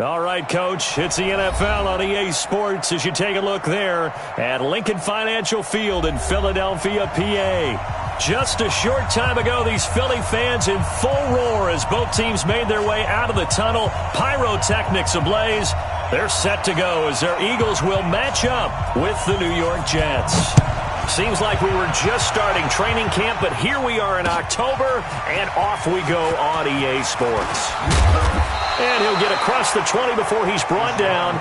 All right, Coach, it's the NFL on EA Sports as you take a look there at Lincoln Financial Field in Philadelphia, PA. Just a short time ago, these Philly fans in full roar as both teams made their way out of the tunnel. Pyrotechnics ablaze. They're set to go as their Eagles will match up with the New York Jets. Seems like we were just starting training camp, but here we are in October, and off we go on EA Sports. And he'll get across the 20 before he's brought down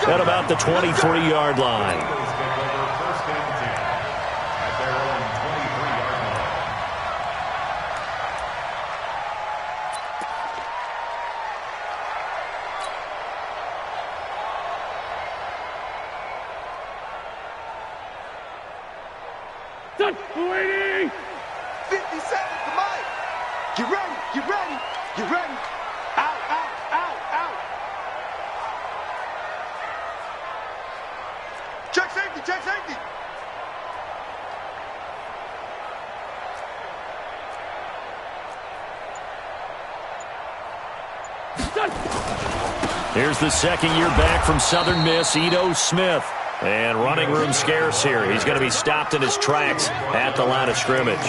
at about the 23-yard line. Waiting! 50 seconds to Mike. Get ready, get ready, get ready. Out, out, out, out. Check safety, check safety. Here's the second year back from Southern Miss, Ito Smith. And running room scarce here. He's going to be stopped in his tracks at the line of scrimmage.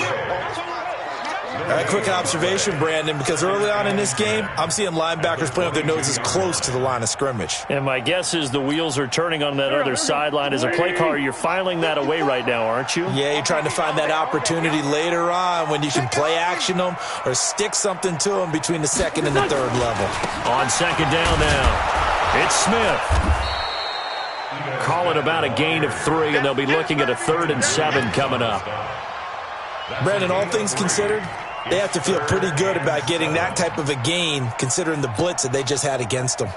A quick observation, Brandon, because early on in this game, I'm seeing linebackers playing with their noses close to the line of scrimmage. And my guess is the wheels are turning on that other sideline. As a play caller, you're filing that away right now, aren't you? Yeah, you're trying to find that opportunity later on when you can play action them or stick something to them between the second and the third level. On second down now, it's Smith. Call it about a gain of 3, and they'll be looking at a 3rd and 7 coming up. Brandon, all things considered, they have to feel pretty good about getting that type of a gain considering the blitz that they just had against them.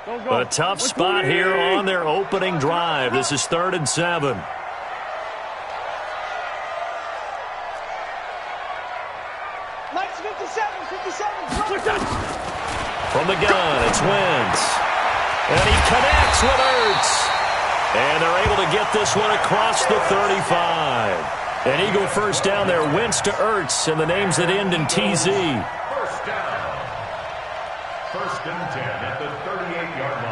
A tough spot here on their opening drive. This is 3rd and 7. Mike's 57. From the gun, it's Wentz. And he connects with Ertz. And they're able to get this one across the 35. An Eagle first down there. Wentz to Ertz, and the names that end in TZ. First down. 1st and 10 at the 38-yard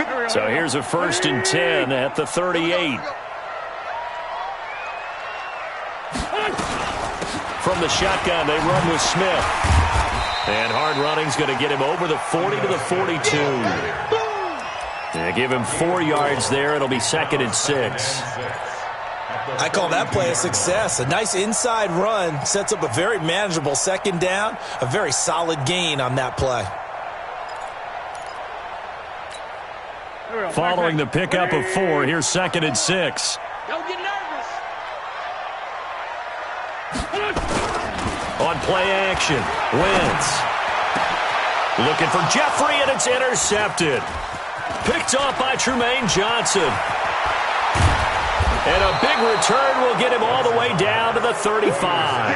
line. So here's a 1st and 10 at the 38. From the shotgun, they run with Smith. And hard running's going to get him over the 40 to the 42. And give him 4 yards there. It'll be 2nd and 6. I call that play a success. A nice inside run sets up a very manageable 2nd down. A very solid gain on that play. Following the pickup of 4, here's 2nd and 6. Don't get nervous. On play action, Wentz. Looking for Jeffrey, and it's intercepted. Picked off by Trumaine Johnson. And a big return will get him all the way down to the 35.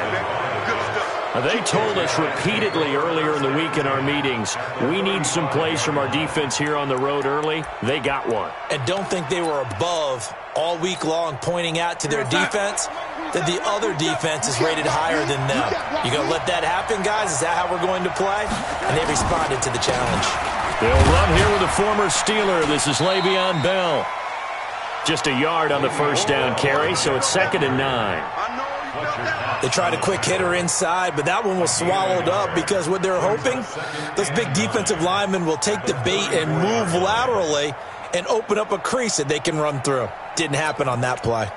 They told us repeatedly earlier in the week in our meetings, we need some plays from our defense here on the road early. They got one. And don't think they were above all week long pointing out to their defense that the other defense is rated higher than them. You going to let that happen, guys? Is that how we're going to play? And they responded to the challenge. They'll run here with a former Steeler. This is Le'Veon Bell. Just a yard on the first down carry, so it's 2nd and 9. They tried a quick hitter inside, but that one was swallowed up because what they're hoping, those big defensive linemen will take the bait and move laterally and open up a crease that they can run through. Didn't happen on that play.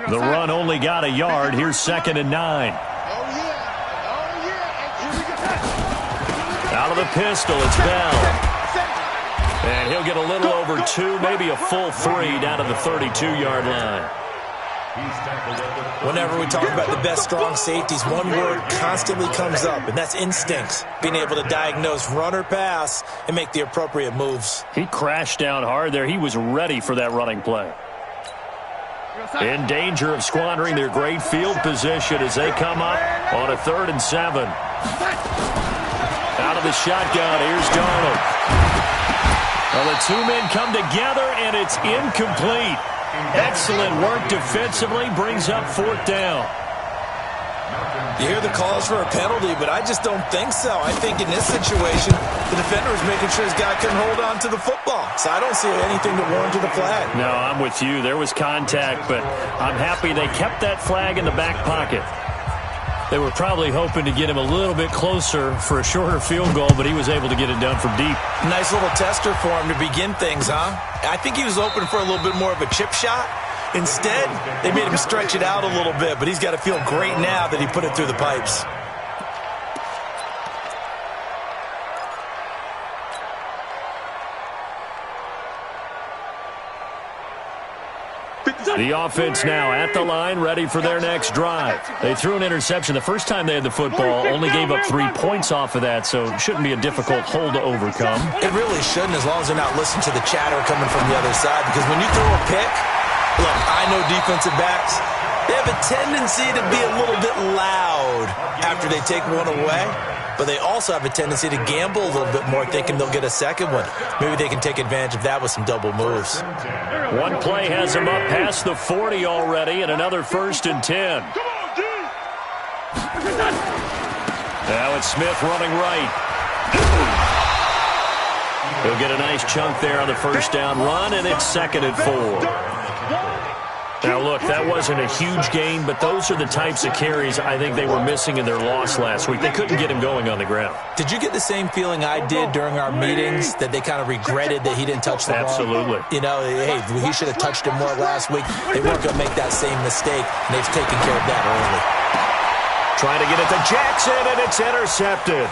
The run only got a yard. Here's 2nd and 9. Out of the pistol, it's Bell. And he'll get a little over 2, maybe a full 3 down to the 32-yard line. Whenever we talk about the best strong safeties, one word constantly comes up, and that's instincts. Being able to diagnose run or pass and make the appropriate moves. He crashed down hard there. He was ready for that running play. In danger of squandering their great field position as they come up on a 3rd and 7. Out of the shotgun, here's Darnold. Well, the 2 men come together, and it's incomplete. Excellent work defensively, brings up 4th down. You hear the calls for a penalty, but I just don't think so. I think in this situation, the defender was making sure his guy couldn't hold on to the football. So I don't see anything to warrant the flag. No, I'm with you. There was contact, but I'm happy they kept that flag in the back pocket. They were probably hoping to get him a little bit closer for a shorter field goal, but he was able to get it done from deep. Nice little tester for him to begin things, huh? I think he was open for a little bit more of a chip shot. Instead, they made him stretch it out a little bit, but he's got to feel great now that he put it through the pipes. The offense now at the line, ready for their next drive. They threw an interception the first time they had the football, only gave up 3 points off of that, so it shouldn't be a difficult hole to overcome. It really shouldn't, as long as they're not listening to the chatter coming from the other side, because when you throw a pick, look, I know defensive backs, they have a tendency to be a little bit loud after they take one away, but they also have a tendency to gamble a little bit more, thinking they'll get a second one. Maybe they can take advantage of that with some double moves. One play has them up past the 40 already, and another 1st and 10. Now it's Smith running right. He'll get a nice chunk there on the 1st down run, and it's 2nd and 4. Now, look, that wasn't a huge gain, but those are the types of carries I think they were missing in their loss last week. They couldn't get him going on the ground. Did you get the same feeling I did during our meetings, that they kind of regretted that he didn't touch the ball? Absolutely. You know, hey, he should have touched him more last week. They weren't going to make that same mistake, and they've taken care of that early. Trying to get it to Jackson, and it's intercepted.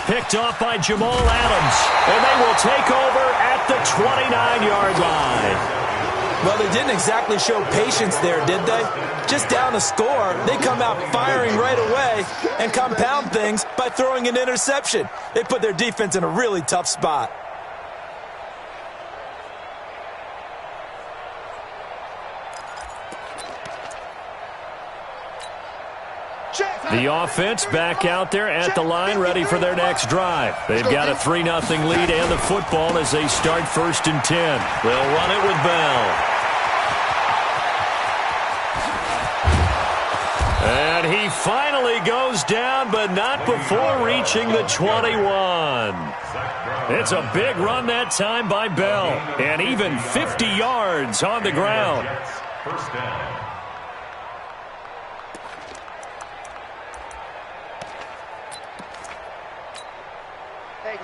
Picked off by Jamal Adams, and they will take over at the 29-yard line. Well, they didn't exactly show patience there, did they? Just down a score, they come out firing right away and compound things by throwing an interception. They put their defense in a really tough spot. The offense back out there at the line, ready for their next drive. They've got a 3-0 lead and the football as they start 1st and 10. They'll run it with Bell. And he finally goes down, but not before reaching the 21. It's a big run that time by Bell, and even 50 yards on the ground. 1st down.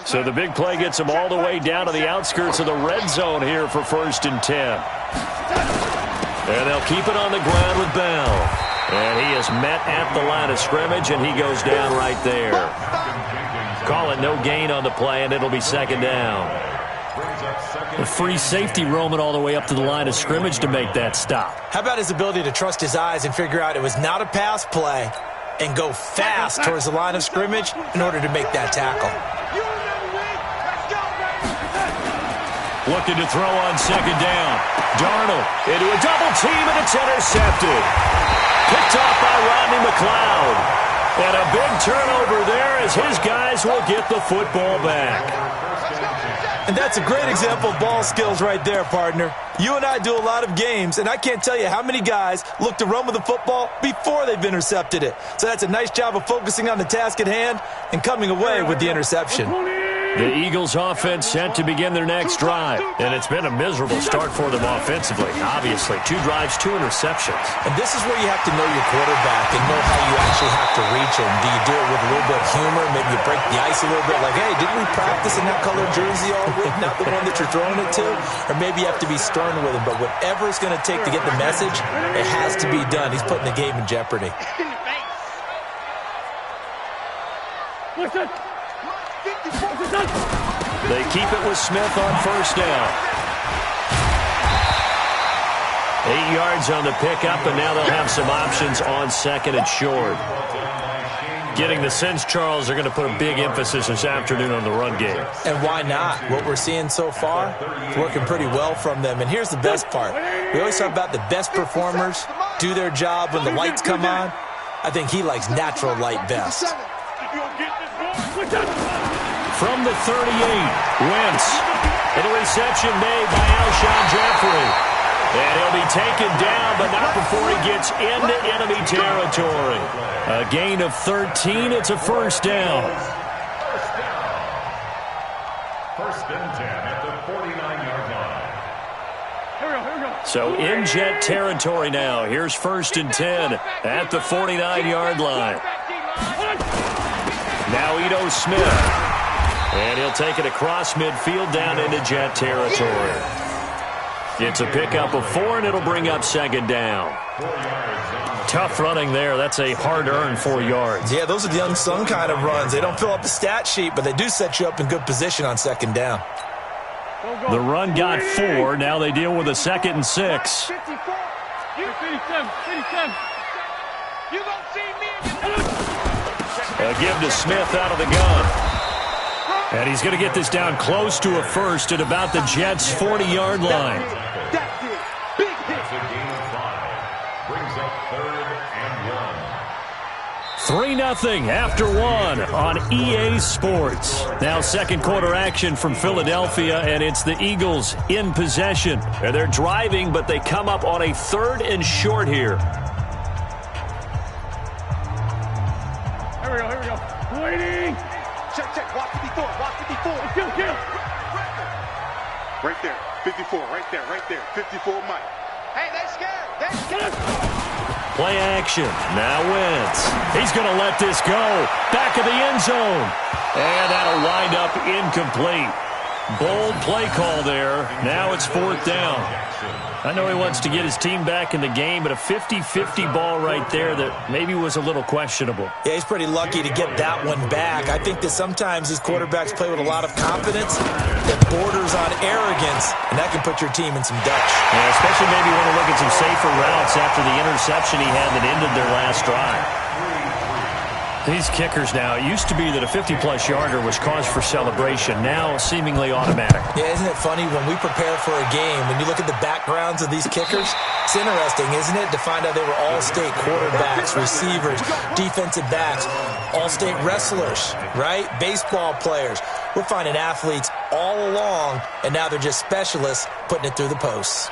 So the big play gets them all the way down to the outskirts of the red zone here for 1st and 10. And they'll keep it on the ground with Bell. And he is met at the line of scrimmage, and he goes down right there. Call it no gain on the play, and it'll be 2nd down. A free safety roaming all the way up to the line of scrimmage to make that stop. How about his ability to trust his eyes and figure out it was not a pass play and go fast towards the line of scrimmage in order to make that tackle? Looking to throw on 2nd down. Darnold into a double team, and it's intercepted. Picked off by Rodney McLeod. And a big turnover there as his guys will get the football back. And that's a great example of ball skills right there, partner. You and I do a lot of games, and I can't tell you how many guys look to run with the football before they've intercepted it. So that's a nice job of focusing on the task at hand and coming away with the interception. The Eagles offense set to begin their next drive. And it's been a miserable start for them offensively. Obviously, 2 drives, 2 interceptions. And this is where you have to know your quarterback and know how you actually have to reach him. Do you do it with a little bit of humor? Maybe you break the ice a little bit like, hey, didn't we practice in that colored jersey all week? Not the one that you're throwing it to? Or maybe you have to be stern with him. But whatever it's going to take to get the message, it has to be done. He's putting the game in jeopardy. They keep it with Smith on 1st down. 8 yards on the pickup, and now they'll have some options on 2nd and short. Getting the sense, Charles, they're going to put a big emphasis this afternoon on the run game. And why not? What we're seeing so far is working pretty well from them. And here's the best part. We always talk about the best performers do their job when the lights come on. I think he likes natural light best. From the 38, Wentz. And a reception made by Alshon Jeffrey. And he'll be taken down, but not before he gets into enemy territory. A gain of 13. It's a first down. First and 10 at the 49-yard line. So in Jet territory now. Here's first and 10 at the 49-yard line. Now Ito Smith. And he'll take it across midfield down into Jet territory. It's a pickup of 4, and it'll bring up second down. Tough running there. That's a hard-earned 4 yards. Yeah, those are the unsung kind of runs. They don't fill up the stat sheet, but they do set you up in good position on second down. The run got 4. Now they deal with a 2nd and 6. A give to Smith out of the gun. And he's going to get this down close to a first at about the Jets' 40-yard line. That's it. Big hit. That's a gain of 5. Brings up 3rd and 1. 3-0 after 1 on EA Sports. Now second quarter action from Philadelphia, and it's the Eagles in possession. They're driving, but they come up on a 3rd and short here. Here we go. Waiting. Check. Watch 54. Watch 54. Kill. Right there. 54. Right there. 54 Mike. Hey, they scared. Play action. Now Wentz. He's going to let this go. Back of the end zone. And that'll wind up incomplete. Bold play call there. Now it's 4th down. I know he wants to get his team back in the game, but a 50-50 ball right there that maybe was a little questionable. Yeah, he's pretty lucky to get that one back. I think that sometimes these quarterbacks play with a lot of confidence that borders on arrogance, and that can put your team in some dutch. Yeah, especially maybe want to look at some safer routes after the interception he had that ended their last drive. These kickers now, it used to be that a 50-plus yarder was cause for celebration. Now, seemingly automatic. Yeah, isn't it funny when we prepare for a game, when you look at the backgrounds of these kickers, it's interesting, isn't it, to find out they were all-state quarterbacks, receivers, defensive backs, all-state wrestlers, right? Baseball players. We're finding athletes all along, and now they're just specialists putting it through the posts.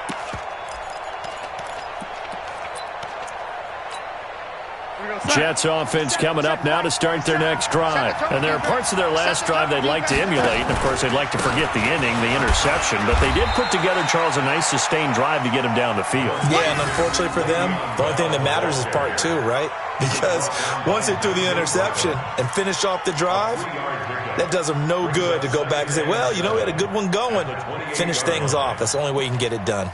Jets offense coming up now to start their next drive. And there are parts of their last drive they'd like to emulate. And, of course, they'd like to forget the inning, the interception. But they did put together, Charles, a nice sustained drive to get him down the field. Yeah, and unfortunately for them, the only thing that matters is part 2, right? Because once they threw the interception and finished off the drive, that does them no good to go back and say, well, you know, we had a good one going. Finish things off. That's the only way you can get it done.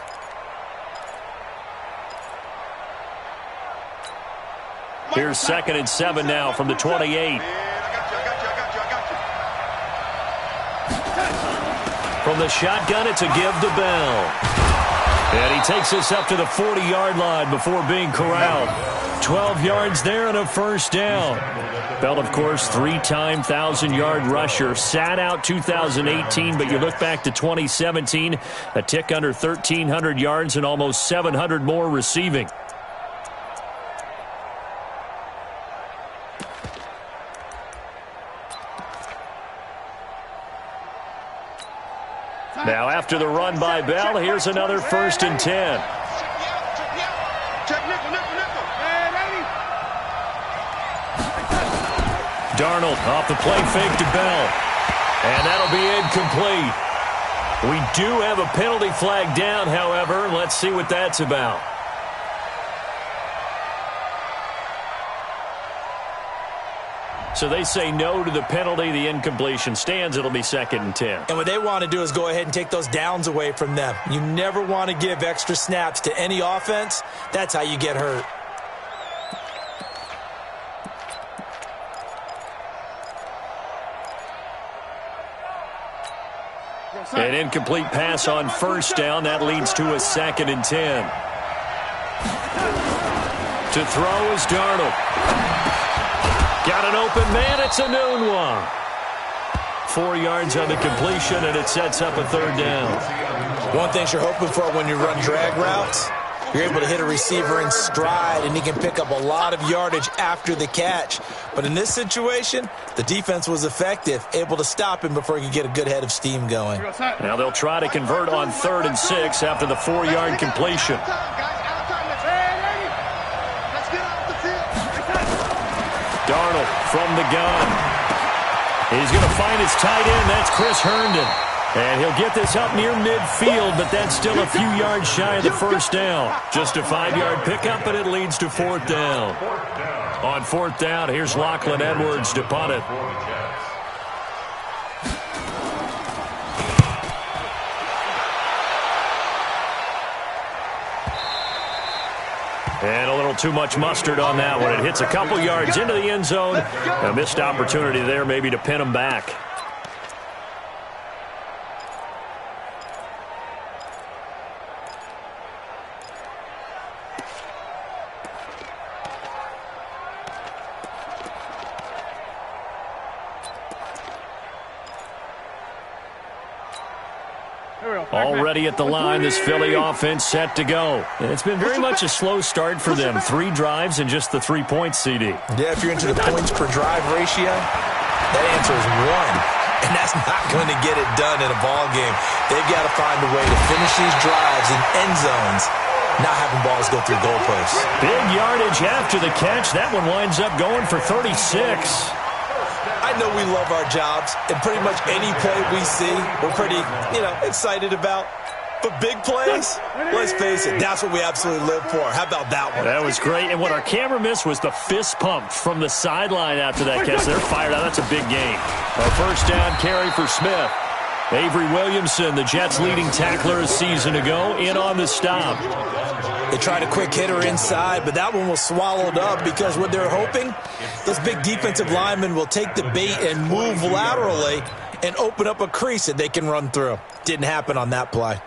Here's 2nd and 7 now from the 28. I got you. From the shotgun, it's a give to Bell. And he takes us up to the 40-yard line before being corralled. 12 yards there and a first down. Bell, of course, 3-time 1,000-yard rusher. Sat out 2018, but you look back to 2017, a tick under 1,300 yards and almost 700 more receiving. Now, after the run by Bell, here's another 1st and 10. Check nickel. Darnold off the play fake to Bell. And that'll be incomplete. We do have a penalty flag down, however. Let's see what that's about. So they say no to the penalty. The incompletion stands. It'll be 2nd and 10. And what they want to do is go ahead and take those downs away from them. You never want to give extra snaps to any offense. That's how you get hurt. An incomplete pass on first down. That leads to a 2nd and 10. To throw is Darnold. Got an open man. It's a noon one. 4 yards on the completion, and it sets up a 3rd down. One thing you're hoping for when you run drag routes You're able to hit a receiver in stride, and he can pick up a lot of yardage after the catch. But in this situation, the defense was effective, able to stop him before he could get a good head of steam going. Now they'll try to convert on 3rd and 6 after the 4-yard completion. Darnold from the gun. He's going to find his tight end. That's Chris Herndon. And he'll get this up near midfield, but that's still a few yards shy of the first down. Just a 5-yard pickup, and it leads to 4th down. On 4th down, here's Lachlan Edwards to punt it. And a little too much mustard on that one. It hits a couple yards into the end zone. A missed opportunity there maybe to pin him back. Already at the line, this Philly offense set to go. And it's been very much a slow start for them. 3 drives and just the 3 points, CD. Yeah, if you're into the points per drive ratio, that answer is 1. And that's not going to get it done in a ball game. They've got to find a way to finish these drives in end zones, not having balls go through goalposts. Big yardage after the catch. That one winds up going for 36. I know we love our jobs, and pretty much any play we see, we're pretty, excited about. But big plays, let's face it, that's what we absolutely live for. How about that one? That was great. And what our camera missed was the fist pump from the sideline after that catch. They're fired out. That's a big game. A first down carry for Smith. Avery Williamson, the Jets' leading tackler a season ago, in on the stop. They tried a quick hitter inside, but that one was swallowed up because what they're hoping, those big defensive linemen will take the bait and move laterally and open up a crease that they can run through. Didn't happen on that play.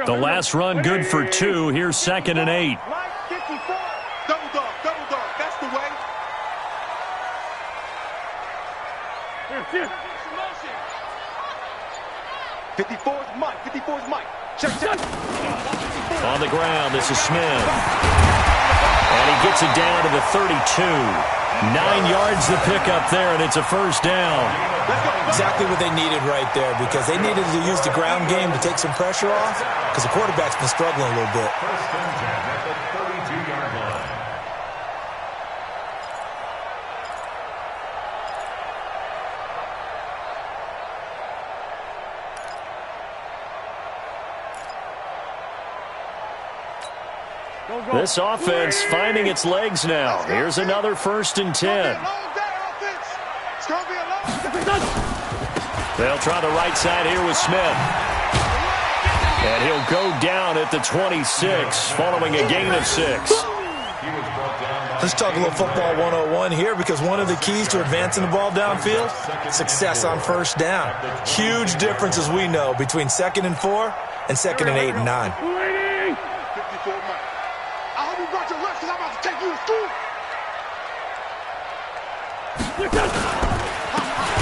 The last run good for 2. Here's 2nd and 8. Double dog, that's the way. 54's Mike. Check. On the ground, this is Smith. And he gets it down to the 32. 9 yards the pickup there, and it's a first down. Exactly what they needed right there, because they needed to use the ground game to take some pressure off, because the quarterback's been struggling a little bit. First and 10 at the 32-yard line. This offense finding its legs now. Here's another 1st and 10. They'll try the right side here with Smith. And he'll go down at the 26 following a gain of 6. Let's talk a little football 101 here, because one of the keys to advancing the ball downfield, success on first down. Huge difference, as we know, between 2nd and 4 and 2nd and 8 and 9. 54 Mike. I hope you brought your lunch because I'm about to take you to school.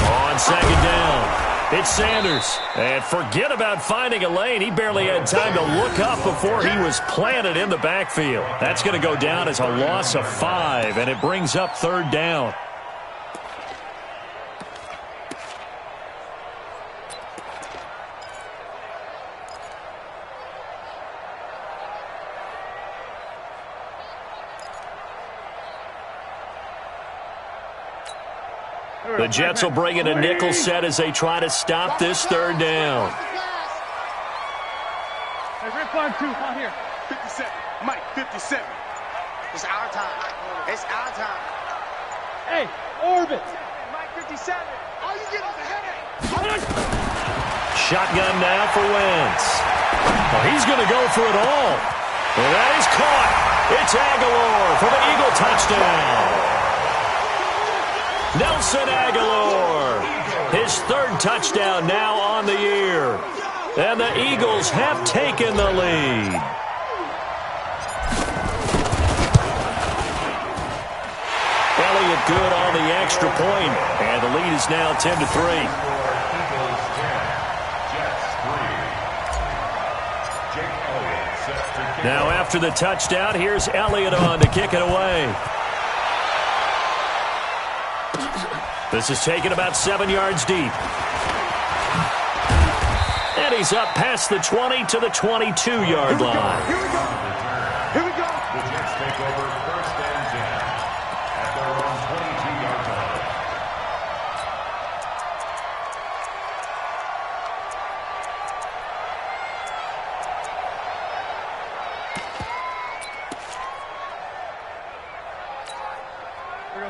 On 2nd down, it's Sanders. And forget about finding a lane. He barely had time to look up before he was planted in the backfield. That's going to go down as a loss of 5, and it brings up 3rd down. The Jets will bring in a nickel set as they try to stop this 3rd down. Hey, red flag 2, out here. 57, Mike, 57. It's our time. It's our time. Hey, orbit. Mike, 57. All you get is a headache. Shotgun now for Wentz. Well, he's going to go for it all. And that is caught. It's Aguilar for the Eagle touchdown. Nelson Aguilar, his 3rd touchdown now on the year. And the Eagles have taken the lead. Elliott good on the extra point, and the lead is now 10-3. Now after the touchdown, here's Elliott on to kick it away. This is taken about 7 yards deep. And he's up past the 20 to the 22-yard line. Here we go. Here we go. The Jets take over first and 10 at their own 22-yard line.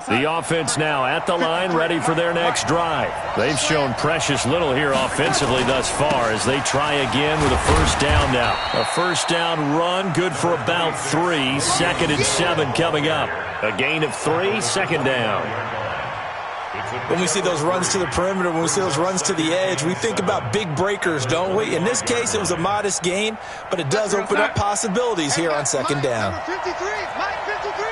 The offense now at the line, ready for their next drive. They've shown precious little here offensively thus far as they try again with a first down now. A first down run, good for about 3. 2nd and 7 coming up. A gain of 3, second down. When we see those runs to the perimeter, when we see those runs to the edge, we think about big breakers, don't we? In this case, it was a modest gain, but it does open up possibilities here on second down. Number 53, Mike 53.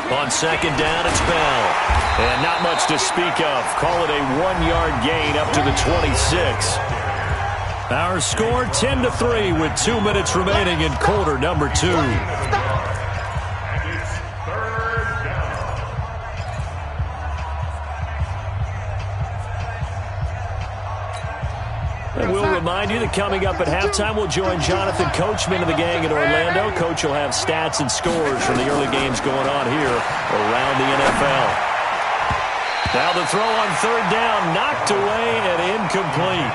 On second down, it's Bell. And not much to speak of. Call it a 1-yard gain up to the 26. Our score 10-3 with 2 minutes remaining in quarter number 2. And it's third down. And we'll remind you that coming up at halftime, we'll join Jonathan Coachman of the gang in Orlando. Coach will have stats and scores from the early games going on here around the NFL. Now the throw on third down, knocked away and incomplete.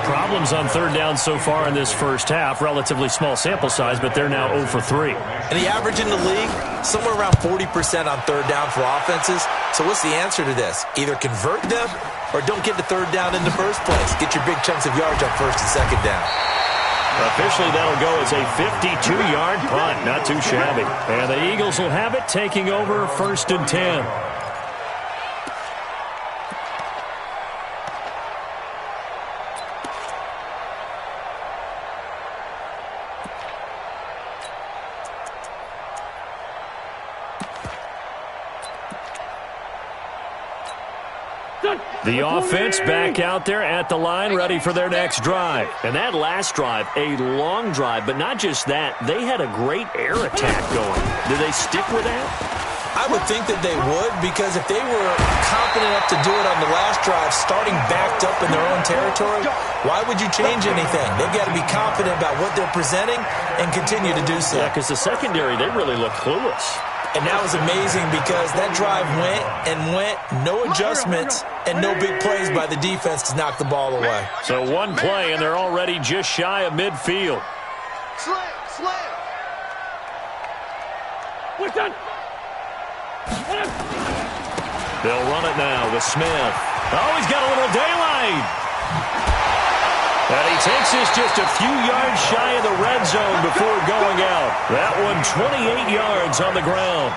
Problems on third down so far in this first half. Relatively small sample size, but they're now 0 for 3. And the average in the league, somewhere around 40% on third down for offenses. So what's the answer to this? Either convert them or don't get the third down in the first place. Get your big chunks of yards on first and second down. Officially, that'll go as a 52-yard punt. Not too shabby. And the Eagles will have it, taking over 1st and 10. The offense back out there at the line, ready for their next drive. And that last drive, a long drive, but not just that. They had a great air attack going. Do they stick with that? I would think that they would, because if they were confident enough to do it on the last drive, starting backed up in their own territory, why would you change anything? They've got to be confident about what they're presenting and continue to do so. Yeah, because the secondary, they really look clueless. And that was amazing because that drive went and went, no adjustments and no big plays by the defense to knock the ball away. So one play, and they're already just shy of midfield. Slam. What's done? They'll run it now with Smith. Oh, he's got a little daylight. And he takes this just a few yards shy of the red zone before going out. That one 28 yards on the ground.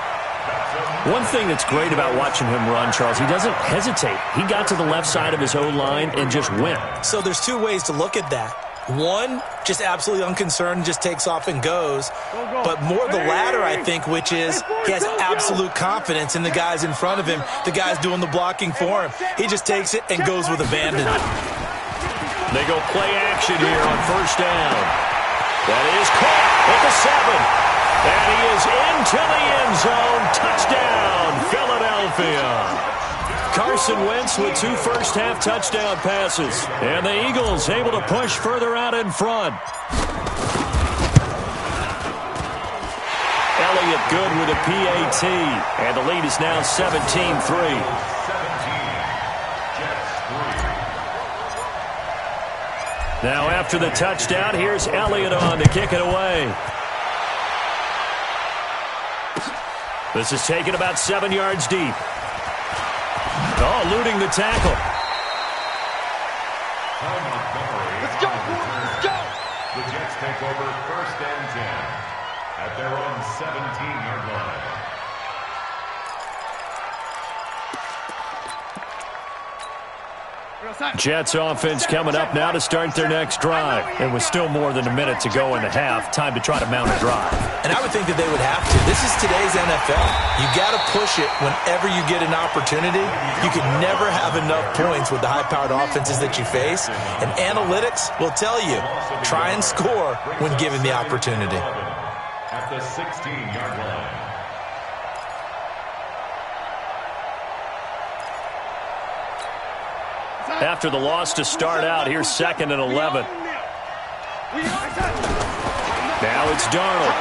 One thing that's great about watching him run, Charles, he doesn't hesitate. He got to the left side of his own line and just went. So there's 2 ways to look at that. One, just absolutely unconcerned, just takes off and goes. But more the latter, I think, which is he has absolute confidence in the guys in front of him, the guys doing the blocking for him. He just takes it and goes with abandon. They go play action here on first down. That is caught at the 7. And he is into the end zone. Touchdown, Philadelphia. Carson Wentz with 2 first-half touchdown passes. And the Eagles able to push further out in front. Elliott good with a PAT. And the lead is now 17-3. Now after the touchdown, here's Elliott on to kick it away. This is taken about 7 yards deep. Oh, eluding the tackle. Let's go. The Jets take over first and 10 at their own 17-yard line. Jets offense coming up now to start their next drive. And with still more than a minute to go in the half, time to try to mount a drive. And I would think that they would have to. This is today's NFL. You got to push it whenever you get an opportunity. You can never have enough points with the high-powered offenses that you face. And analytics will tell you, try and score when given the opportunity. At the 16-yard line. After the loss to start out, here's 2nd and 11. Now it's Darnold.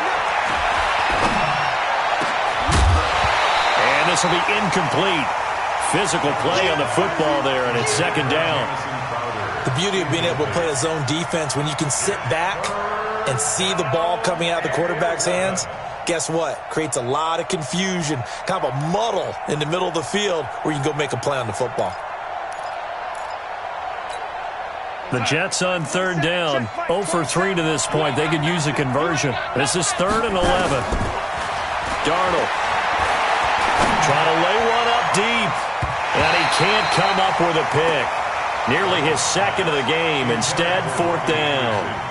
And this will be incomplete. Physical play on the football there, and it's 2nd down. The beauty of being able to play a zone defense when you can sit back and see the ball coming out of the quarterback's hands, guess what? Creates a lot of confusion, kind of a muddle in the middle of the field where you can go make a play on the football. The Jets on 3rd down, 0 for 3 to this point. They could use a conversion. This is 3rd and 11. Darnold trying to lay one up deep, and he can't come up with a pick. Nearly his 2nd of the game. Instead, 4th down.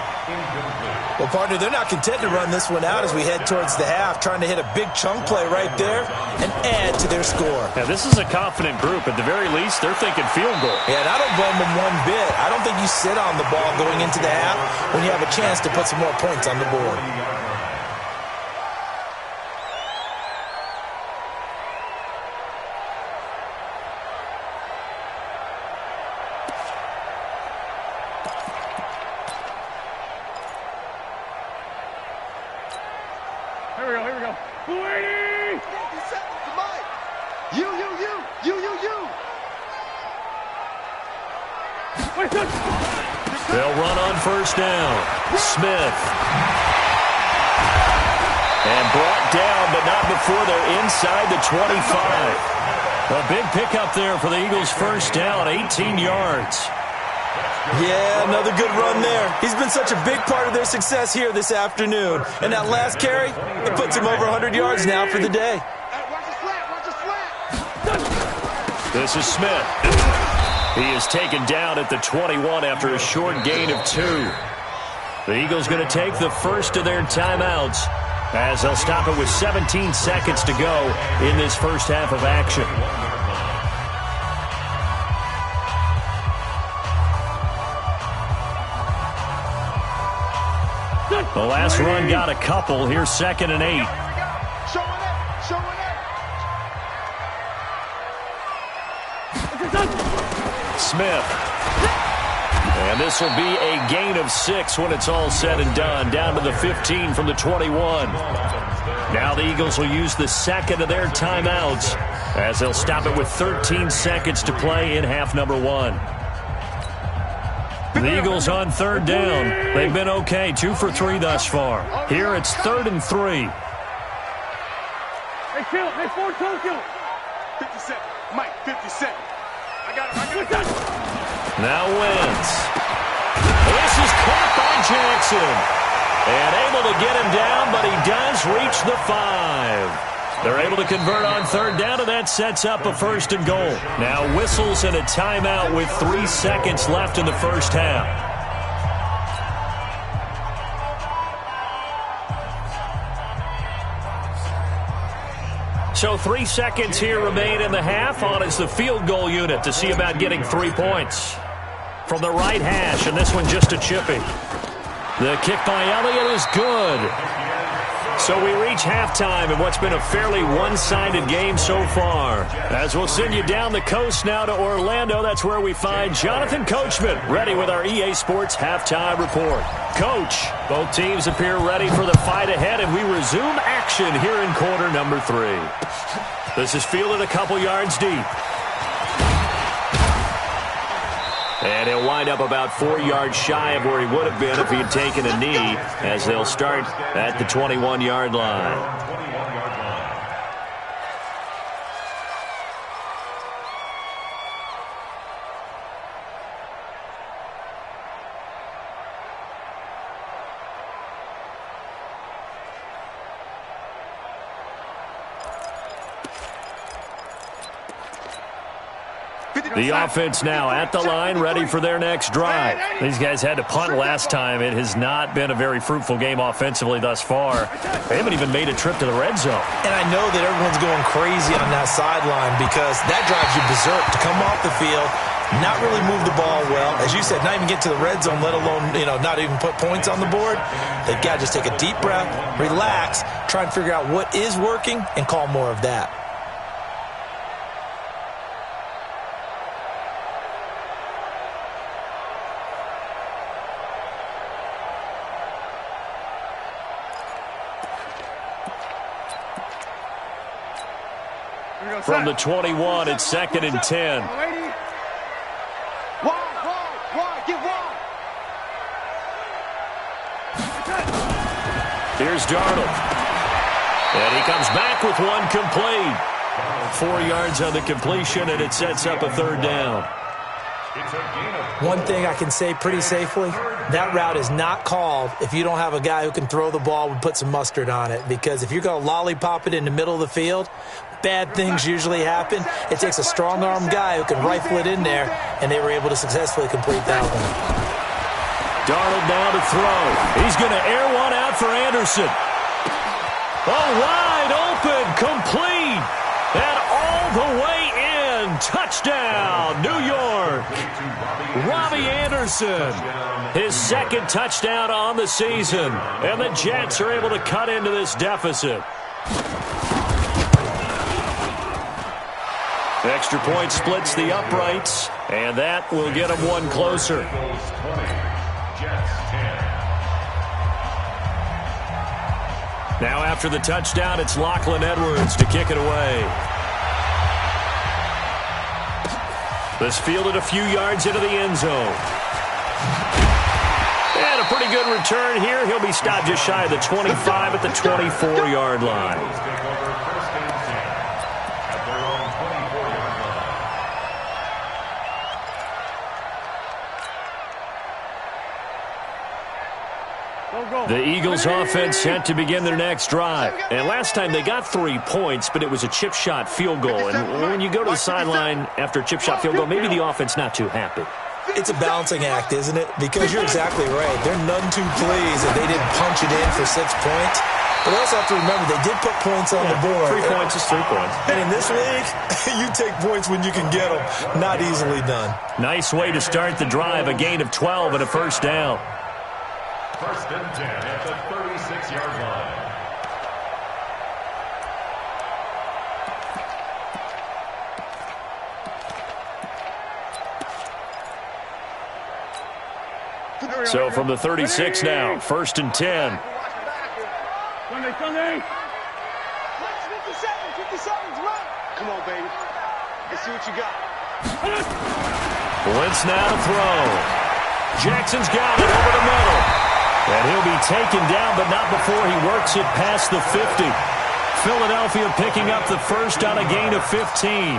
Well, partner, they're not content to run this one out as we head towards the half, trying to hit a big chunk play right there and add to their score. Now, this is a confident group. At the very least, they're thinking field goal. Yeah, and I don't blame them one bit. I don't think you sit on the ball going into the half when you have a chance to put some more points on the board. Here we go. 50 seconds to Mike. You. They'll run on 1st down. Smith. And brought down, but not before they're inside the 25. A big pickup there for the Eagles' 1st down, 18 yards. Yeah, another good run there. He's been such a big part of their success here this afternoon. And that last carry, it puts him over 100 yards now for the day. Watch the slant. This is Smith. He is taken down at the 21 after a short gain of 2. The Eagles going to take the first of their timeouts as they'll stop it with 17 seconds to go in this first half of action. The last run got a couple. Here's 2nd and 8. Smith. And this will be a gain of 6 when it's all said and done. Down to the 15 from the 21. Now the Eagles will use the 2nd of their timeouts as they'll stop it with 13 seconds to play in half number 1. The Eagles on 3rd down. They've been okay, 2 for 3 thus far. Here it's 3rd and 3. Hey, kill it. Hey, 4 kill it. 50 seconds. Mike, 50 seconds. I got it. Now Wentz. This is caught by Jackson. And able to get him down, but he does reach the 5. They're able to convert on 3rd down, and that sets up a 1st and goal. Now whistles and a timeout with 3 seconds left in the first half. So 3 seconds here remain in the half. On is the field goal unit to see about getting 3 points. From the right hash, and this one just a chipping. The kick by Elliott is good. So we reach halftime in what's been a fairly one-sided game so far. As we'll send you down the coast now to Orlando, that's where we find Jonathan Coachman, ready with our EA Sports Halftime Report. Coach, both teams appear ready for the fight ahead, and we resume action here in quarter number 3. This is fielded a couple yards deep. And he'll wind up about 4 yards shy of where he would have been if he had taken a knee, as they'll start at the 21-yard line. The offense now at the line, ready for their next drive. These guys had to punt last time. It has not been a very fruitful game offensively thus far. They haven't even made a trip to the red zone. And I know that everyone's going crazy on that sideline because that drives you berserk to come off the field, not really move the ball well. As you said, not even get to the red zone, let alone, not even put points on the board. They've got to just take a deep breath, relax, try and figure out what is working, and call more of that. From the 21, it's 2nd and 10. Wide, get wide. Here's Darnold. And he comes back with one complete. 4 yards on the completion, and it sets up a 3rd down. One thing I can say pretty safely, that route is not called if you don't have a guy who can throw the ball and put some mustard on it. Because if you're going to lollipop it in the middle of the field, bad things usually happen. It takes a strong-armed guy who can rifle it in there, and they were able to successfully complete that one. Darnold now to throw. He's going to air one out for Anderson. Oh, wide open, complete, and all the way in. Touchdown, New York. Robbie Anderson, his 2nd touchdown on the season, and the Jets are able to cut into this deficit. Extra point splits the uprights, and that will get them one closer. Now after the touchdown, it's Lachlan Edwards to kick it away. This fielded a few yards into the end zone. And a pretty good return here. He'll be stopped just shy of the 25 at the 24-yard line. The Eagles offense set to begin their next drive. And last time they got 3 points, but it was a chip shot field goal. And when you go to the sideline after a chip shot field goal, maybe the offense not too happy. It's a balancing act, isn't it? Because you're exactly right. They're none too pleased that they didn't punch it in for 6 points. But they also have to remember they did put points on the board. 3 points is 3 points. And in this league, you take points when you can get them. Not easily done. Nice way to start the drive. A gain of 12 and a 1st down. 1st and 10 at the 36-yard line. So from the 36 now, 1st and 10. Sunday. 57's right. Come on, baby. Let's see what you got. Wentz now to throw. Jackson's got it over the middle. And he'll be taken down, but not before he works it past the 50. Philadelphia picking up the first on a gain of 15.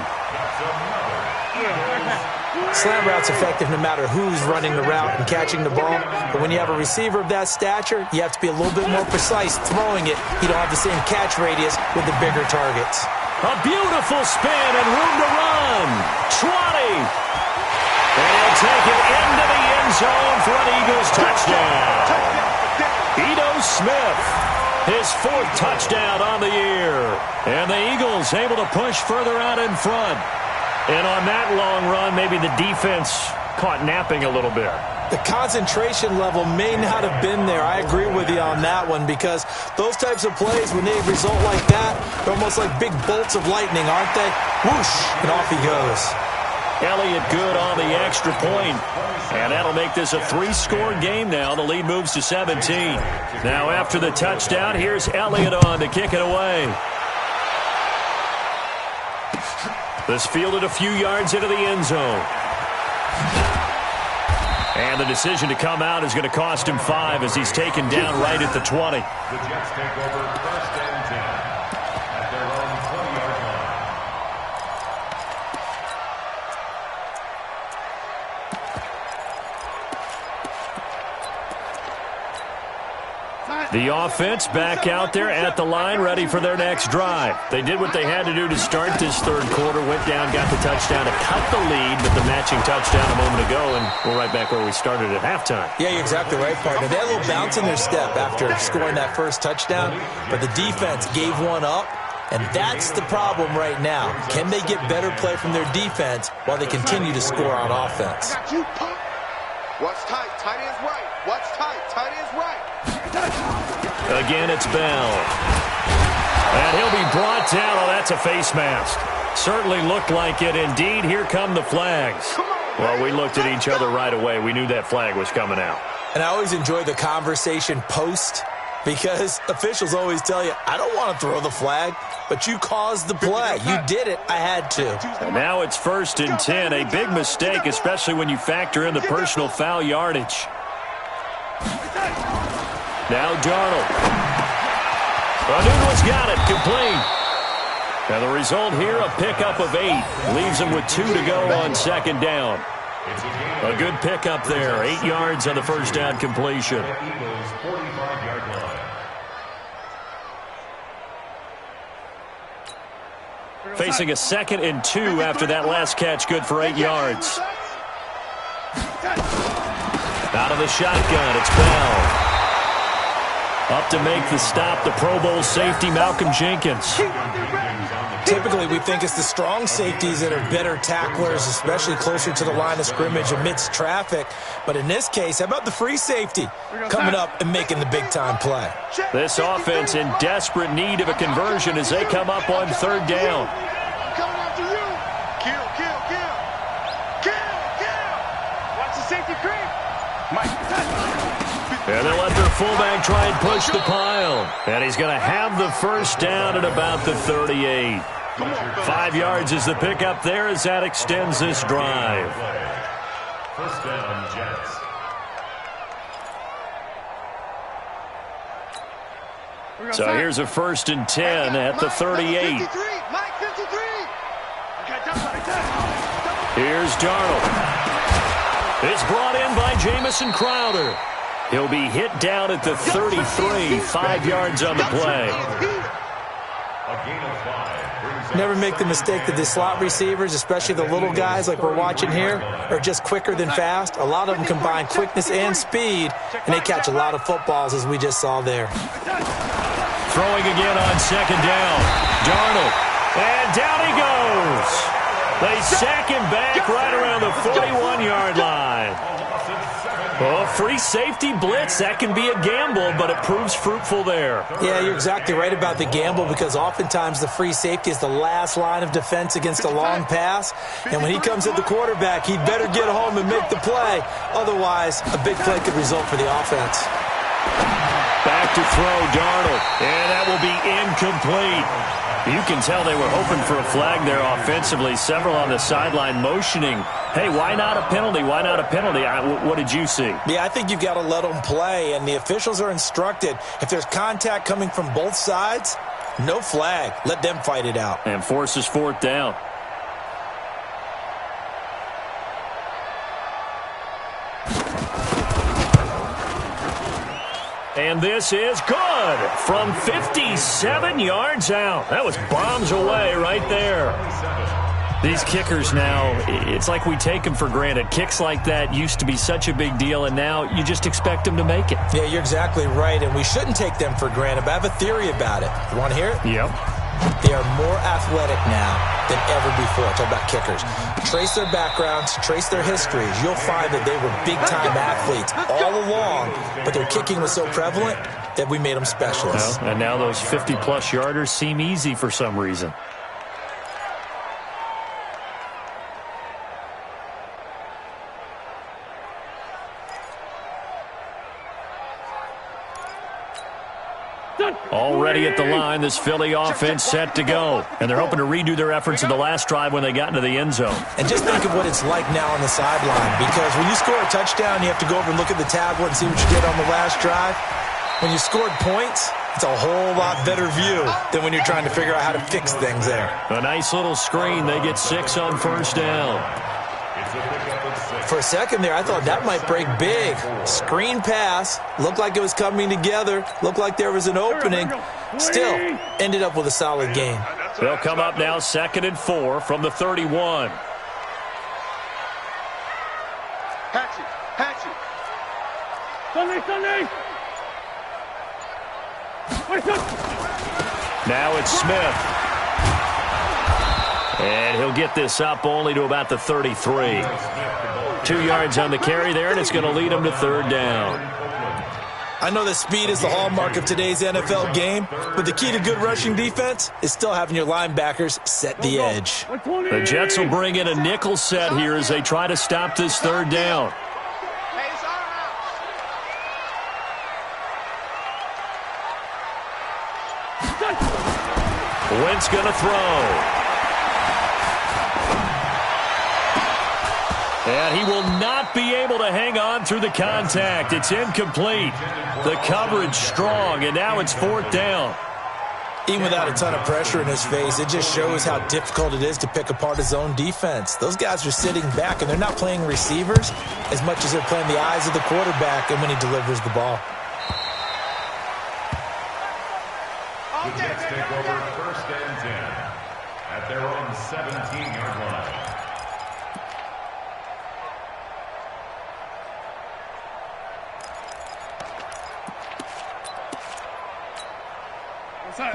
Slant route's effective no matter who's running the route and catching the ball. But when you have a receiver of that stature, you have to be a little bit more precise throwing it. You don't have the same catch radius with the bigger targets. A beautiful spin and room to run. 20. And he'll take it into the end zone for an Eagles touchdown. Ito Smith, his 4th touchdown on the year. And the Eagles able to push further out in front. And on that long run, maybe the defense caught napping a little bit. The concentration level may not have been there. I agree with you on that one because those types of plays, when they result like that, they're almost like big bolts of lightning, aren't they? Whoosh, and off he goes. Elliott good on the extra point. And that'll make this a 3-score game now. The lead moves to 17. Now after the touchdown, here's Elliott on to kick it away. This fielded a few yards into the end zone. And the decision to come out is going to cost him 5 as he's taken down right at the 20. The Jets take over 1st and 10 at their own 20-yard line. The offense back out there at the line, ready for their next drive. They did what they had to do to start this third quarter, went down, got the touchdown to cut the lead, but the matching touchdown a moment ago, and we're right back where we started at halftime. Yeah, you're exactly right, partner. They had a little bounce in their step after scoring that first touchdown, but the defense gave one up, and that's the problem right now. Can they get better play from their defense while they continue to score on offense? Watch tight, tight end's right. Watch tight, tight end's right. Again, it's Bell. And he'll be brought down. Oh, that's a face mask. Certainly looked like it. Indeed, here come the flags. Well, we looked at each other right away. We knew that flag was coming out. And I always enjoy the conversation post, because officials always tell you, I don't want to throw the flag, but you caused the play. You did it. I had to. And now it's 1st and 10. A big mistake, especially when you factor in the personal foul yardage. Now Darnold. Nunez got it. Complete. Now the result here, a pickup of 8. Leaves him with 2 to go on 2nd down. A good pickup there. 8 yards on the first down completion. Facing a 2nd and 2 after that last catch. Good for 8 yards. Out of the shotgun, it's Bell. Up to make the stop, the Pro Bowl safety, Malcolm Jenkins. Typically, we think it's the strong safeties that are better tacklers, especially closer to the line of scrimmage amidst traffic. But in this case, how about the free safety coming up and making the big-time play? This offense in desperate need of a conversion as they come up on 3rd down. Coming after you. Kill, kill, kill. Kill, kill. Watch the safety creep. Mike. And they'll let their fullback try and push the pile. And he's going to have the first down at about the 38. 5 yards is the pickup there as that extends this drive. First down, Jets. So here's a 1st and 10 at the 38. Mike 53. Here's Darnold. It's brought in by Jamison Crowder. He'll be hit down at the 33, 5 yards on the play. Never make the mistake that the slot receivers, especially the little guys like we're watching here, are just quicker than fast. A lot of them combine quickness and speed, and they catch a lot of footballs, as we just saw there. Throwing again on 2nd down. Darnold. And down he goes. They sack him back right around the 41-yard line. Oh, free safety blitz, that can be a gamble, but it proves fruitful there. Yeah, you're exactly right about the gamble, because oftentimes the free safety is the last line of defense against a long pass. And when he comes at the quarterback, he'd better get home and make the play. Otherwise, a big play could result for the offense. Back to throw, Darnold. And that will be incomplete. You can tell they were hoping for a flag there offensively. Several on the sideline motioning, hey, why not a penalty? Why not a penalty? What did you see? Yeah, I think you've got to let them play, and the officials are instructed, if there's contact coming from both sides, no flag. Let them fight it out. And forces 4th down. And this is good from 57 yards out. That was bombs away right there. These kickers now, it's like we take them for granted. Kicks like that used to be such a big deal, and now you just expect them to make it. Yeah, you're exactly right, and we shouldn't take them for granted, but I have a theory about it. You want to hear it? Yep. They are more athletic now than ever before. Talk about kickers. Trace their backgrounds, trace their histories. You'll find that they were big-time athletes all along, but their kicking was so prevalent that we made them specialists. Well, and now those 50-plus yarders seem easy for some reason. Already at the line, this Philly offense set to go. And they're hoping to redo their efforts in the last drive when they got into the end zone. And just think of what it's like now on the sideline, because when you score a touchdown, you have to go over and look at the tablet and see what you did on the last drive. When you scored points, it's a whole lot better view than when you're trying to figure out how to fix things there. A nice little screen. They get 6 on 1st down. It's a pickup of 6. For a second there, I thought that might break big. Screen pass. Looked like it was coming together. Looked like there was an opening. Still, ended up with a solid game. They'll come up now 2nd and 4 from the 31. Hatchet, hatchet. Sunday. Now it's Smith. And he'll get this up only to about the 33. 2 yards on the carry there, and it's going to lead him to 3rd down. I know that speed is the hallmark of today's NFL game, but the key to good rushing defense is still having your linebackers set the edge. The Jets will bring in a nickel set here as they try to stop this 3rd down. Wentz going to throw. And he will not be able to hang on through the contact. It's incomplete. The coverage strong, and now it's 4th down. Even without a ton of pressure in his face, it just shows how difficult it is to pick apart his own defense. Those guys are sitting back, and they're not playing receivers as much as they're playing the eyes of the quarterback and when he delivers the ball. The Jets take over 1st and 10 at their own 17-yard line.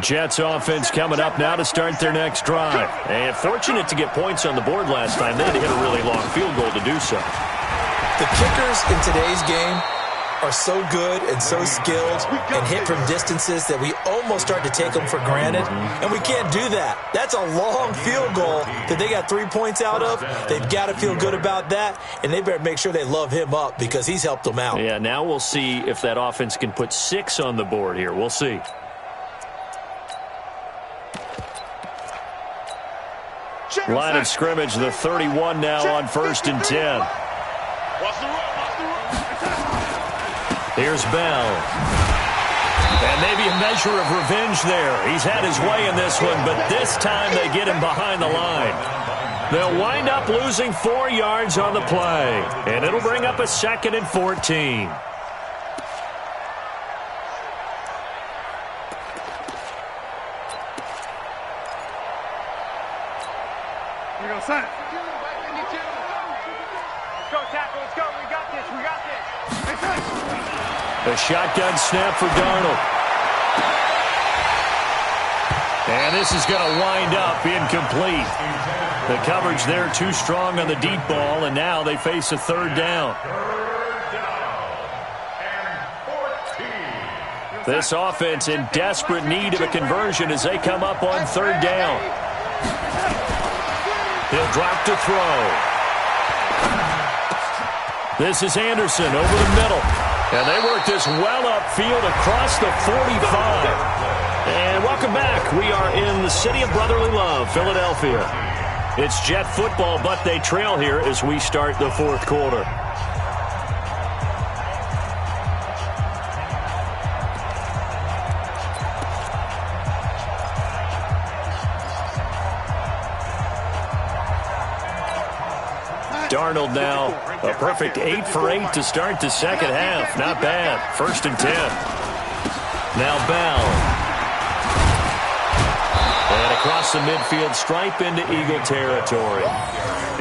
Jets offense coming up now to start their next drive. And fortunate to get points on the board last time. They had to hit a really long field goal to do so. The kickers in today's game are so good and so skilled and hit from distances that we almost start to take them for granted. And we can't do that. That's a long field goal that they got 3 points out of. They've got to feel good about that, and they better make sure they love him up because he's helped them out. Yeah, now we'll see if that offense can put 6 on the board here. We'll see. Line of scrimmage, the 31 now on 1st and 10. Here's Bell. And maybe a measure of revenge there. He's had his way in this one, but this time they get him behind the line. They'll wind up losing 4 yards on the play, and it'll bring up a 2nd and 14. Here we go, son. Go, tackle, let's go. We got this. Hey, son. A shotgun snap for Darnold. And this is going to wind up incomplete. The coverage there too strong on the deep ball, and now they face a 3rd down. This offense in desperate need of a conversion as they come up on 3rd down. He'll drop to throw. This is Anderson over the middle. And they work this well upfield across the 45. And welcome back. We are in the city of brotherly love, Philadelphia. It's Jet football, but they trail here as we start the 4th quarter. Darnold now a perfect 8 for 8 to start the 2nd half. Not bad. 1st and 10. Now Bell. And across the midfield stripe into Eagle territory.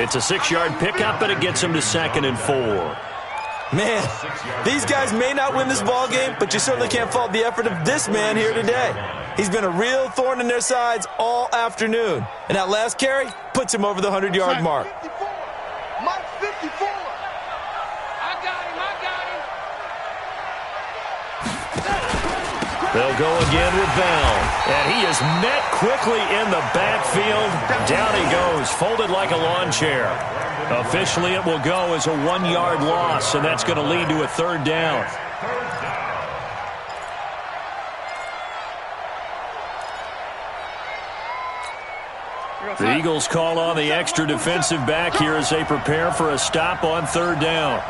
It's a 6-yard pickup, and it gets him to 2nd and 4. Man, these guys may not win this ball game, but you certainly can't fault the effort of this man here today. He's been a real thorn in their sides all afternoon. And that last carry puts him over the 100-yard mark. Mike 54. I got him. They'll go again with Bell. And he is met quickly in the backfield. Down he goes, folded like a lawn chair. Officially, it will go as a 1-yard loss, and that's going to lead to a 3rd down. The Eagles call on the extra defensive back here as they prepare for a stop on 3rd down.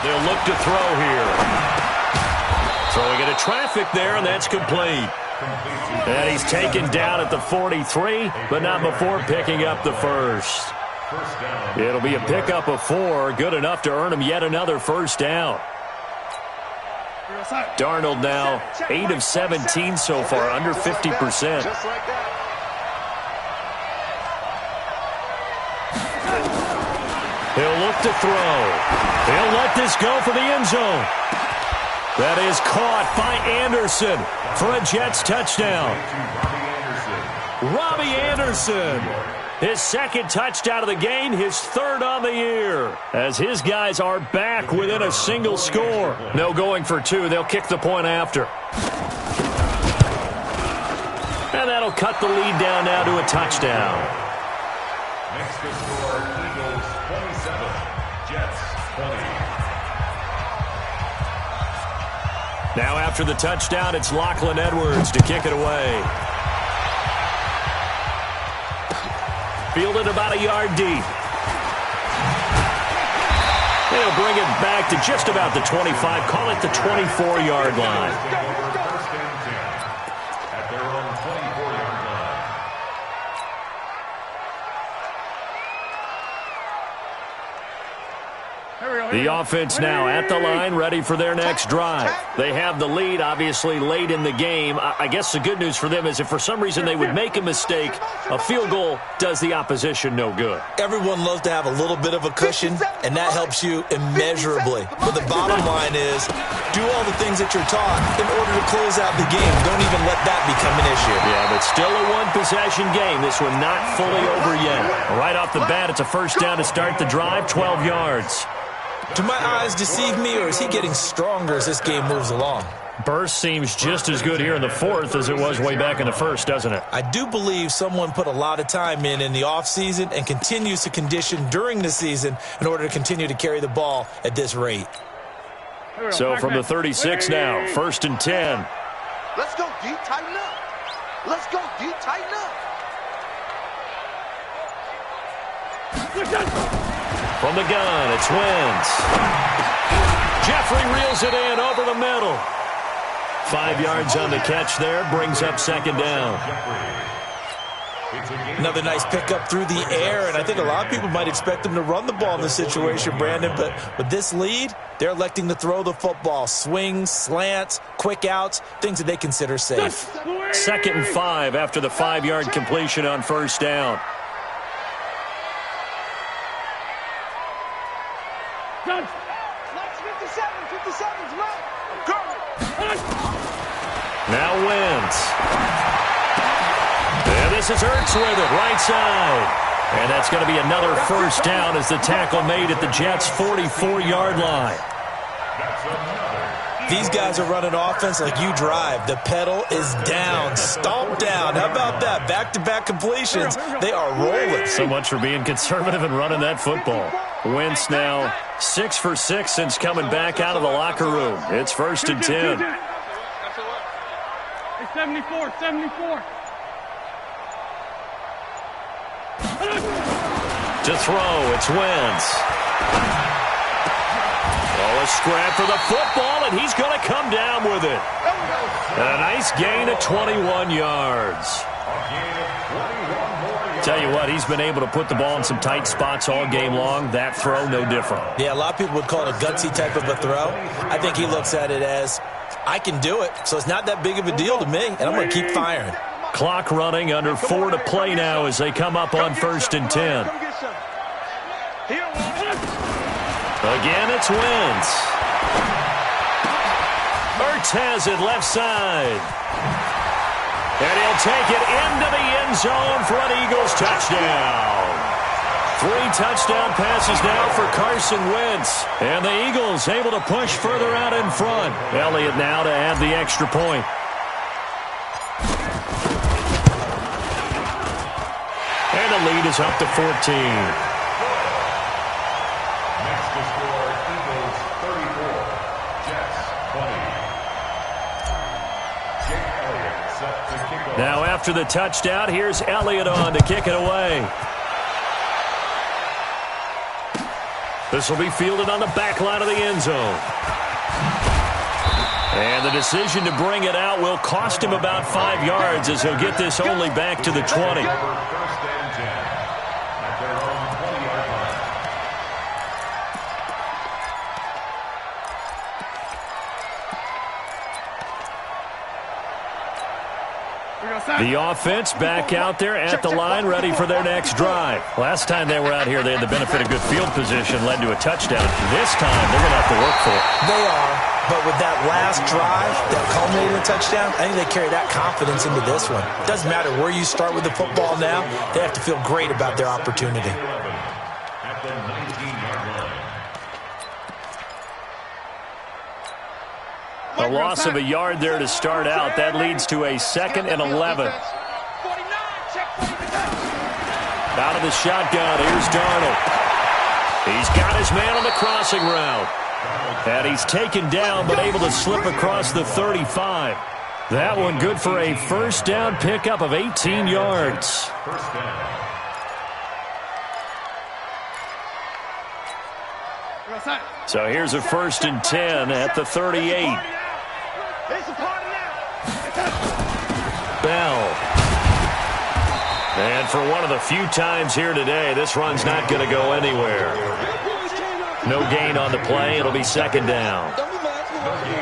They'll look to throw here. Throwing into traffic there, and that's complete. And he's taken down at the 43, but not before picking up the first. It'll be a pickup of 4, good enough to earn him yet another first down. Darnold now 8 of 17 so far, under 50%. Just like that. He'll look to throw. He'll let this go for the end zone. That is caught by Anderson for a Jets touchdown. Robbie Anderson. His second touchdown of the game, his third on the year. As his guys are back within a single score. No going for 2. They'll kick the point after. And that'll cut the lead down now to a touchdown. Next to score, Eagles 27, Jets 20. Now after the touchdown, it's Lachlan Edwards to kick it away. Fielded about a yard deep. They'll bring it back to just about the 25. Call it the 24-yard line. First and 10 at their own 24-yard line. The offense now at the line, ready for their next drive. They have the lead, obviously, late in the game. I guess the good news for them is if for some reason they would make a mistake, a field goal does the opposition no good. Everyone loves to have a little bit of a cushion, and that helps you immeasurably. But the bottom line is, do all the things that you're taught in order to close out the game. Don't even let that become an issue. Yeah, but still a one-possession game. This one not fully over yet. Right off the bat, it's a first down to start the drive, 12 yards. Do my eyes deceive me, or is he getting stronger as this game moves along? Burst seems just as good here in the fourth as it was way back in the first, doesn't it? I do believe someone put a lot of time in the offseason and continues to condition during the season in order to continue to carry the ball at this rate. So from the 36 now, first and 10. Let's go, D. Tighten up. Let's go, D. Tighten up. From the gun, it's Wentz. Jeffrey reels it in over the middle. 5 yards on the catch there, brings up second down. Another nice pickup through the air, and I think a lot of people might expect them to run the ball in this situation, Brandon, but with this lead, they're electing to throw the football. Swings, slants, quick outs, things that they consider safe. Second and 5 after the 5-yard completion on first down. Let's 57's right. Go. Now Wentz. And this is Ertz with it, right side. And that's going to be another first down as the tackle made at the Jets' 44-yard line. These guys are running offense like you drive. The pedal is down, stomp down. How about that? Back-to-back completions. They are rolling. So much for being conservative and running that football. Wentz now 6 for 6 since coming back out of the locker room. It's first and 10. 74. To throw, it's Wentz. Oh, a scrap for the football, and he's going to come down with it. And a nice gain of 21 yards. Tell you what, he's been able to put the ball in some tight spots all game long. That throw, no different. Yeah, a lot of people would call it a gutsy type of a throw. I think he looks at it as, I can do it, so it's not that big of a deal to me, and I'm going to keep firing. Clock running, under 4 to play now as they come up on first and 10. Again, it's Wentz. Ertz has it left side. And he'll take it into the end zone for an Eagles touchdown. 3 touchdown passes now for Carson Wentz. And the Eagles able to push further out in front. Elliott now to add the extra point. And the lead is up to 14. Now after the touchdown, here's Elliott on to kick it away. This will be fielded on the back line of the end zone. And the decision to bring it out will cost him about 5 yards as he'll get this only back to the 20. First and 10 at their own 20-yard line. The offense back out there at the line, ready for their next drive. Last time they were out here, they had the benefit of good field position, led to a touchdown. This time, they're going to have to work for it. They are, but with that last drive that culminated in a touchdown, I think they carry that confidence into this one. Doesn't matter where you start with the football now, they have to feel great about their opportunity. At the 19-yard line. A loss of a yard there to start out. That leads to a 2nd and 11. Out of the shotgun, here's Darnold. He's got his man on the crossing route. And he's taken down, but able to slip across the 35. That one good for a first down pickup of 18 yards. First down. So here's a 1st and 10 at the 38. Bell. And for one of the few times here today, this run's not going to go anywhere. No gain on the play. It'll be 2nd down.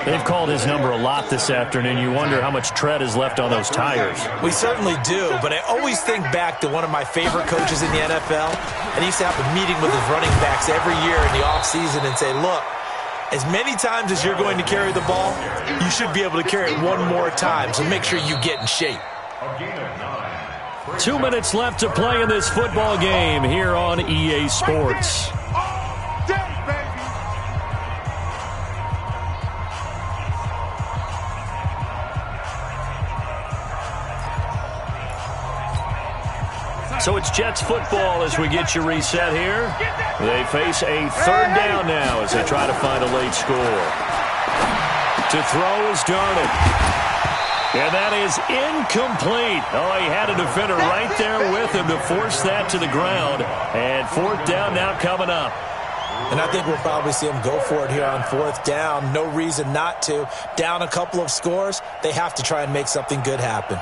They've called his number a lot this afternoon. You wonder how much tread is left on those tires. We certainly do, but I always think back to one of my favorite coaches in the NFL, and he used to have a meeting with his running backs every year in the offseason and say, look, as many times as you're going to carry the ball, you should be able to carry it one more time, so make sure you get in shape. A gain of 9. 2 minutes left to play in this football game here on EA Sports. So it's Jets football as we get you reset here. They face a 3rd down now as they try to find a late score. To throw is Darnold. And that is incomplete. Oh, he had a defender right there with him to force that to the ground. And 4th down now coming up. And I think we'll probably see him go for it here on 4th down. No reason not to. Down a couple of scores, they have to try and make something good happen.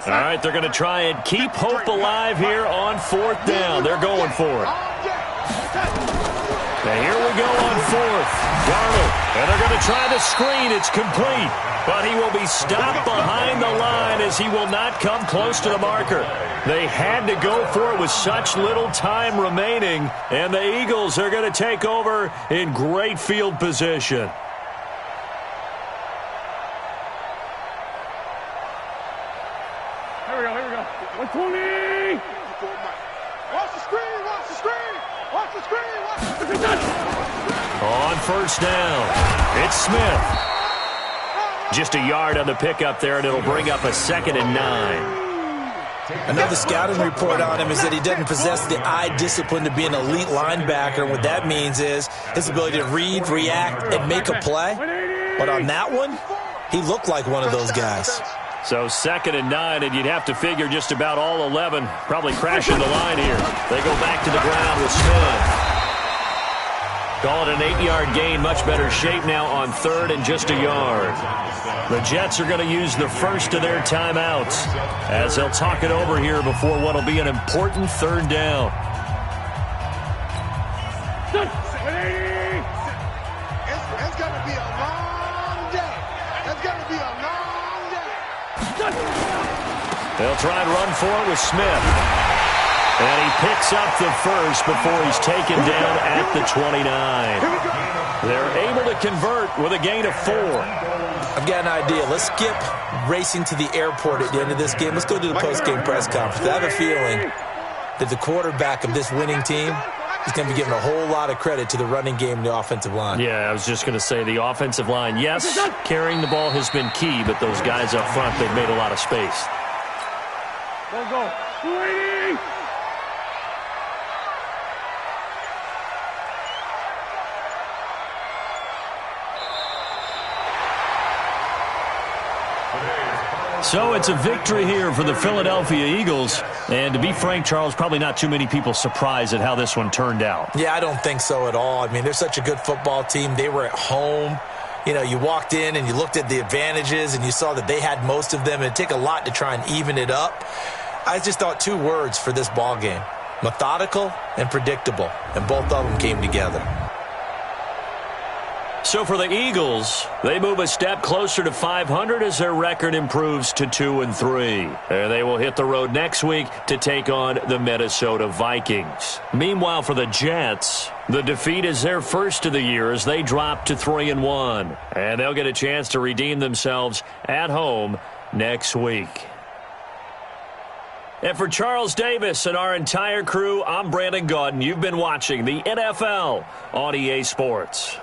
All right, they're going to try and keep hope alive here on 4th down. They're going for it. Now here we go on 4th. Darnold, and they're going to try the screen. It's complete, but he will be stopped behind the line as he will not come close to the marker. They had to go for it with such little time remaining, and the Eagles are going to take over in great field position. Here we go. 120. Watch the screen, watch the screen, watch the screen, watch the screen. On 1st down, it's Smith. Just a yard on the pickup there, and it'll bring up a 2nd and 9. Another scouting report on him is that he doesn't possess the eye discipline to be an elite linebacker. And what that means is his ability to read, react, and make a play. But on that one, he looked like one of those guys. So 2nd and 9, and you'd have to figure just about all 11 probably crashing the line here. They go back to the ground with Smith. Call it an 8-yard gain, much better shape now on 3rd and just a yard. The Jets are going to use the first of their timeouts as they'll talk it over here before what will be an important 3rd down. It's going to be a long day. It's going to be a long day. They'll try and run for it with Smith. And he picks up the first before he's taken down at the 29. They're able to convert with a gain of 4. I've got an idea. Let's skip racing to the airport at the end of this game. Let's go to the post-game press conference. I have a feeling that the quarterback of this winning team is going to be giving a whole lot of credit to the running game and the offensive line. Yeah, I was just going to say the offensive line, yes, carrying the ball has been key, but those guys up front, they've made a lot of space. Go. 280. Today's final So it's a victory here for the Philadelphia Eagles. And to be frank, Charles, probably not too many people surprised at how this one turned out. Yeah, I don't think so at all. I mean, they're such a good football team. They were at home. You know, you walked in and you looked at the advantages and you saw that they had most of them. It'd take a lot to try and even it up. I just thought 2 words for this ball game: methodical and predictable. And both of them came together. So for the Eagles, they move a step closer to 500 as their record improves to 2-3. And they will hit the road next week to take on the Minnesota Vikings. Meanwhile, for the Jets, the defeat is their first of the year as they drop to 3-1. And they'll get a chance to redeem themselves at home next week. And for Charles Davis and our entire crew, I'm Brandon Gaudin. You've been watching the NFL on EA Sports.